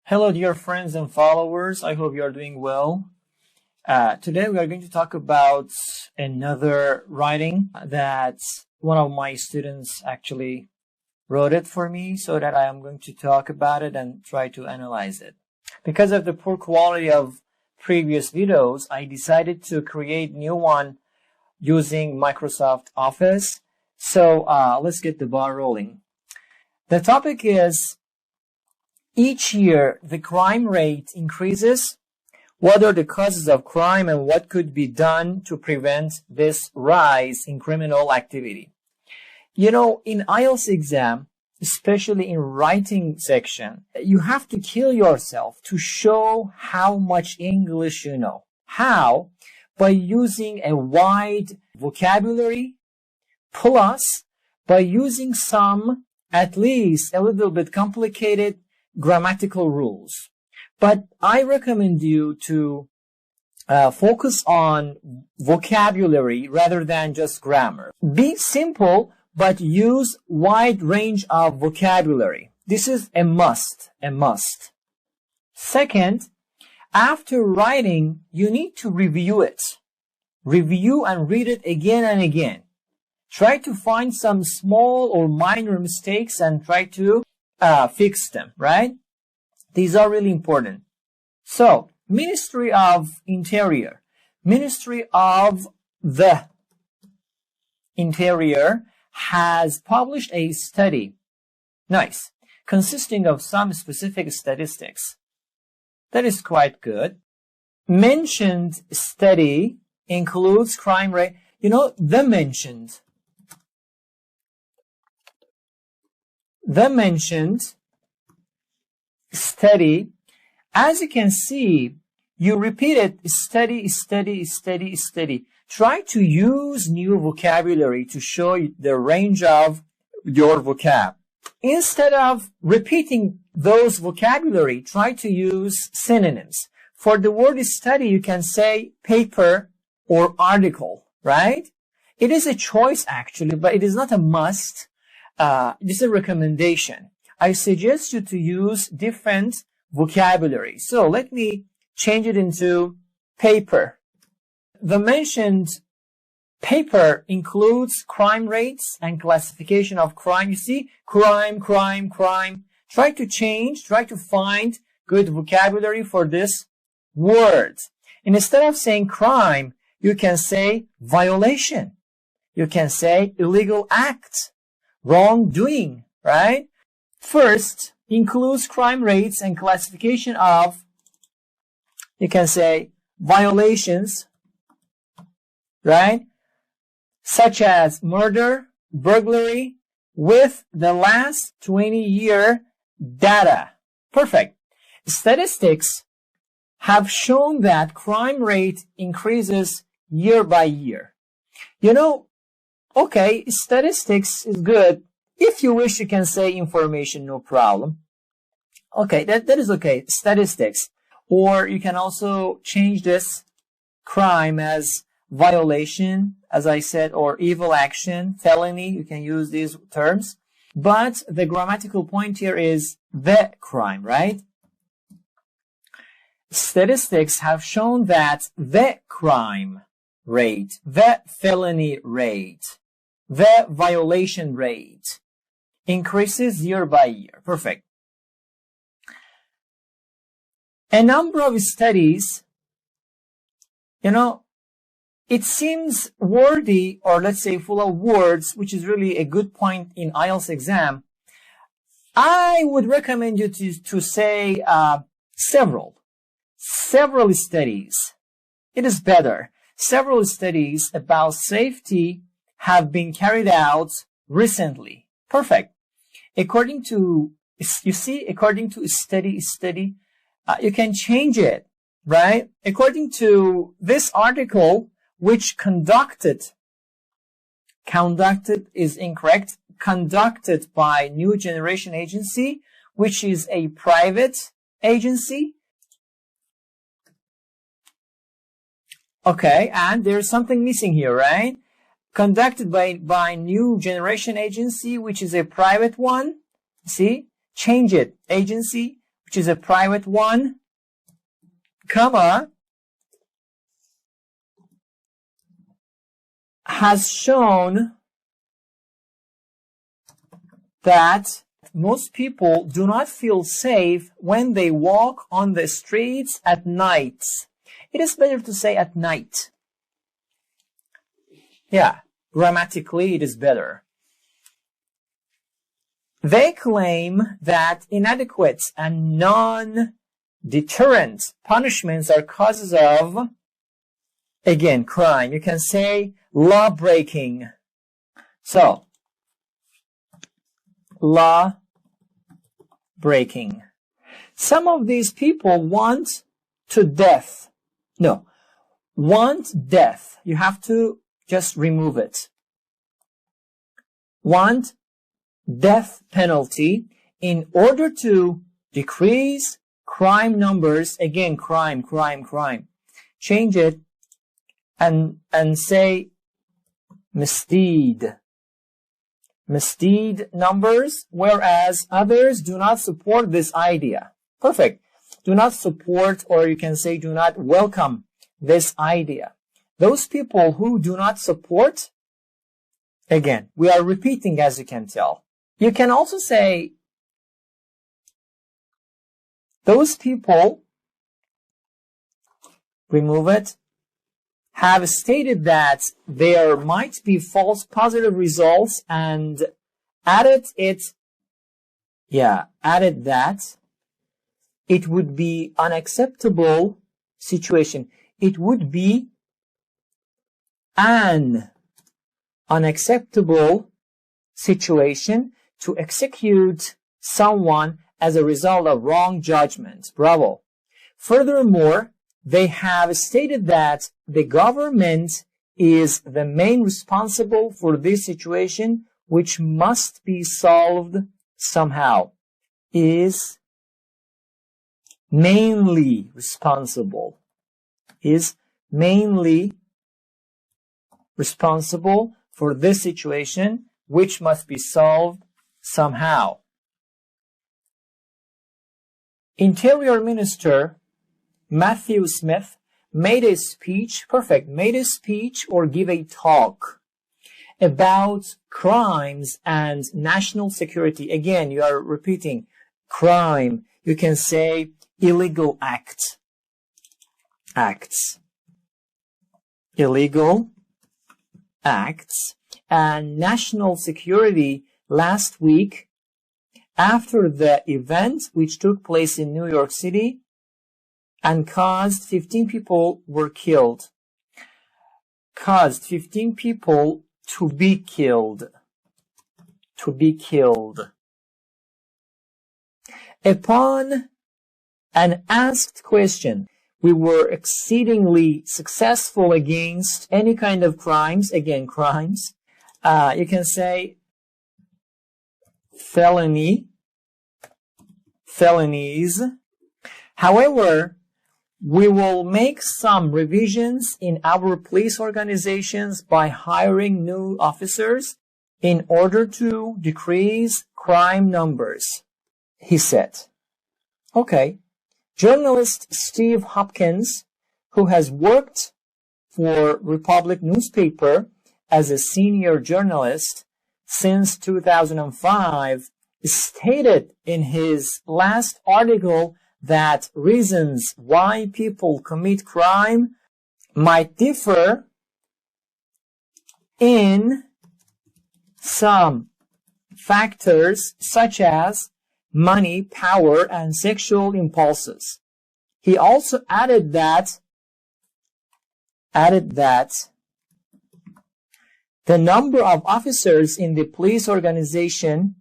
Hello, dear friends and followers. I hope you are doing well. Today we are going to talk about another writing that one of my students actually wrote it for me, so that I am going to talk about it and try to analyze it. Because of the poor quality of previous videos, I decided to create new one using Microsoft Office. So let's get the ball rolling. The topic is: each year, the crime rate increases. What are the causes of crime and what could be done to prevent this rise in criminal activity? You know, in IELTS exam, especially in writing section, you have to kill yourself to show how much English you know. How? By using a wide vocabulary, plus by using some, at least a little bit complicated grammatical rules. But I recommend you to focus on vocabulary rather than just grammar. Be simple, but use wide range of vocabulary. This is a must, a must. Second, after writing, you need to review it. Review and read it again and again. Try to find some small or minor mistakes and try to fix them, right? These are really important. So, Ministry of Interior. Ministry of the Interior has published a study, nice, consisting of some specific statistics. That is quite good. Mentioned study includes crime rate. You know, the mentioned study, as you can see, you repeat it, study. Try to use new vocabulary to show the range of your vocab. Instead of repeating those vocabulary, try to use synonyms. For the word study, you can say paper or article, right? It is a choice actually, but it is not a must. This is a recommendation. I suggest you to use different vocabulary. So let me change it into paper. The mentioned paper includes crime rates and classification of crime. You see, crime. Try to find good vocabulary for this word. And instead of saying crime, you can say violation. You can say illegal act, wrongdoing, right? First, includes crime rates and classification of, you can say, violations, right? Such as murder, burglary, with the last 20-year data. Perfect. Statistics have shown that crime rate increases year by year. You know, okay, statistics is good. If you wish, you can say information, no problem. Okay, that is okay. Statistics. Or you can also change this crime as violation, as I said, or evil action, felony. You can use these terms. But the grammatical point here is the crime, right? Statistics have shown that the crime rate, the felony rate, the violation rate increases year by year. Perfect. A number of studies, you know, it seems wordy, or let's say full of words, which is really a good point in IELTS exam. I would recommend you to say several studies. It is better. Several studies about safety have been carried out recently. Perfect. According to, you see, according to study, you can change it, right? According to this article, which conducted is incorrect, conducted by New Generation Agency, which is a private agency. Okay, and there's something missing here, right? Conducted by New Generation Agency, which is a private one. See? Change it. Agency, which is a private one, comma, has shown that most people do not feel safe when they walk on the streets at night. It is better to say at night. Yeah, grammatically it is better. They claim that inadequate and non-deterrent punishments are causes of, again, crime. You can say lawbreaking. So, lawbreaking. Some of these people want death. You have to just remove it. Want death penalty in order to decrease crime numbers. Again, crime. Change it and say misdeed numbers, whereas others do not support this idea. Perfect. Do not support, or you can say do not welcome this idea. Those people who do not support, again, we are repeating as you can tell. You can also say those people, remove it, have stated that there might be false positive results and added that it would be unacceptable situation. It would be an unacceptable situation to execute someone as a result of wrong judgment. Bravo. Furthermore, they have stated that the government is the main responsible for this situation, which must be solved somehow. Is mainly responsible. Is mainly responsible for this situation, which must be solved somehow. Interior Minister Matthew Smith made a speech or give a talk about crimes and national security. Again, you are repeating crime. You can say illegal acts. Illegal acts and national security last week after the event which took place in New York City and caused 15 people were killed. Caused 15 people to be killed. Upon an asked question, we were exceedingly successful against any kind of crimes. Again, crimes. You can say felonies. However, we will make some revisions in our police organizations by hiring new officers in order to decrease crime numbers, he said. Okay. Journalist Steve Hopkins, who has worked for Republic newspaper as a senior journalist since 2005, stated in his last article that reasons why people commit crime might differ in some factors such as money, power, and sexual impulses. He also added that the number of officers in the police organization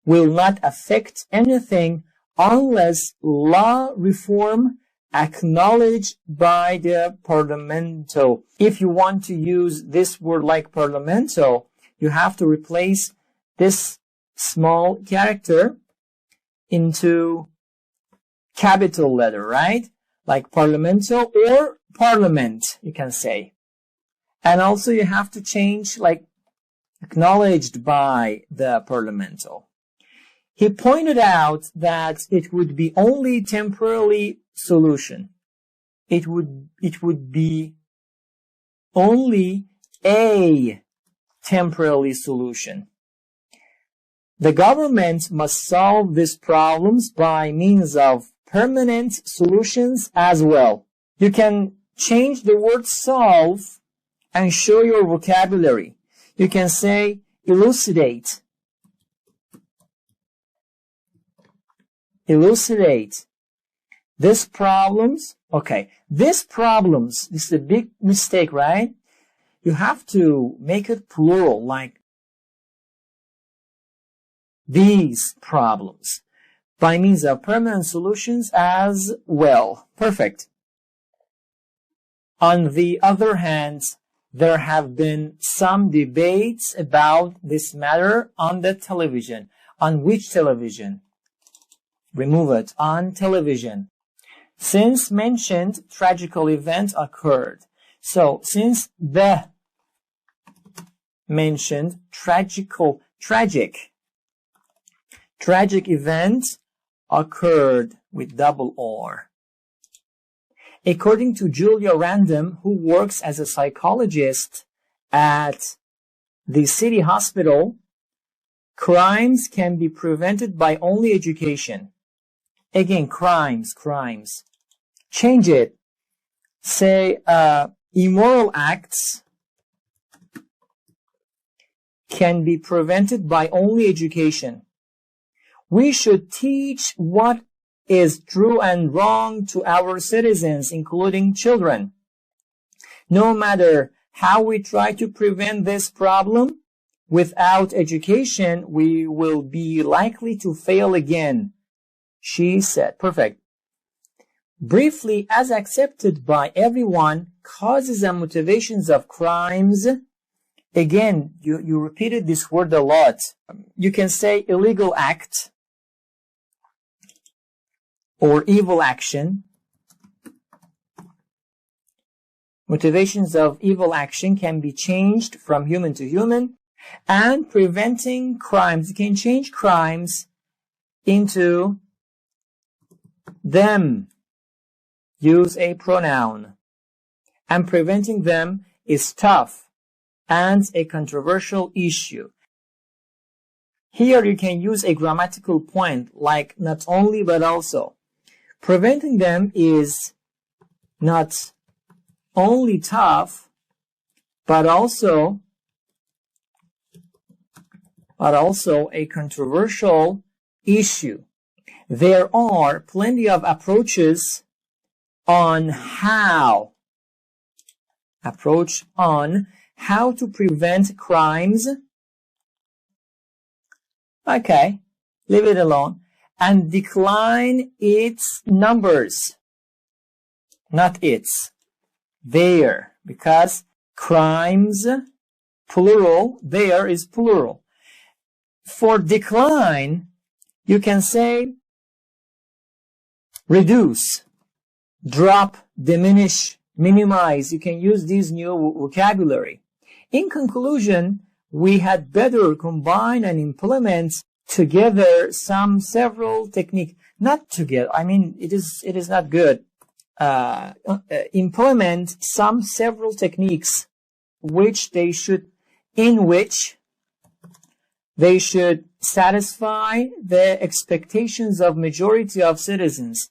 will not affect anything unless law reform acknowledged by the Parlamento. If you want to use this word like Parlamento, you have to replace this small character into capital letter, right? Like Parlamento or Parliament, you can say. And also you have to change like acknowledged by the Parlamento. He pointed out that it would be only temporary solution. It would be only a temporary solution. The government must solve these problems by means of permanent solutions as well. You can change the word solve and show your vocabulary. You can say elucidate. Elucidate. These problems, okay, these problems, this is a big mistake, right? You have to make it plural, like these problems, by means of permanent solutions as well. Perfect. On the other hand, there have been some debates about this matter on the television. On which television? Remove it. On television. Since mentioned tragical event occurred. So, since the mentioned tragic event occurred with double R. According to Julia Random, who works as a psychologist at the city hospital, crimes can be prevented by only education. Again, crimes. Change it. Say, immoral acts can be prevented by only education. We should teach what is true and wrong to our citizens, including children. No matter how we try to prevent this problem, without education, we will be likely to fail again, she said. Perfect. Briefly, as accepted by everyone, causes and motivations of crimes. Again, you repeated this word a lot. You can say illegal act or evil action. Motivations of evil action can be changed from human to human. And preventing crimes, you can change crimes into them. Use a pronoun. And preventing them is tough and a controversial issue. Here you can use a grammatical point like not only but also. Preventing them is not only tough, but also a controversial issue. There are plenty of approaches on how to prevent crimes. Okay, leave it alone. And decline its numbers. Not its. There. Because crimes, plural, there is plural. For decline, you can say reduce, drop, diminish, minimize. You can use these new vocabulary. In conclusion, we had better combine and implement together several techniques. Not together. I mean, it is not good. Implement several techniques in which they should satisfy the expectations of majority of citizens,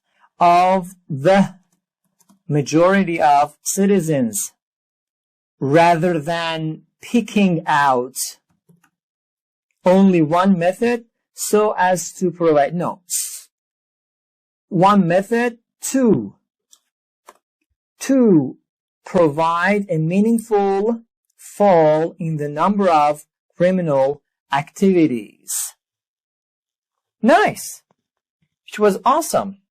rather than picking out only one method so as to provide, one method to provide a meaningful fall in the number of criminal activities. Nice. It was awesome.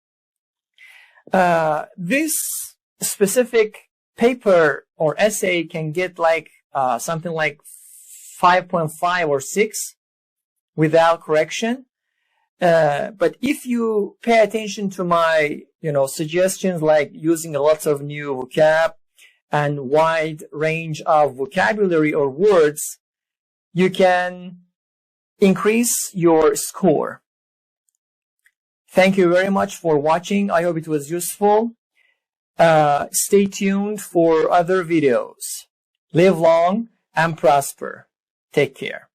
This specific paper or essay can get like something like 5.5 or 6 without correction. But if you pay attention to my, suggestions like using lots of new vocab and wide range of vocabulary or words, you can increase your score. Thank you very much for watching. I hope it was useful. Stay tuned for other videos. Live long and prosper. Take care.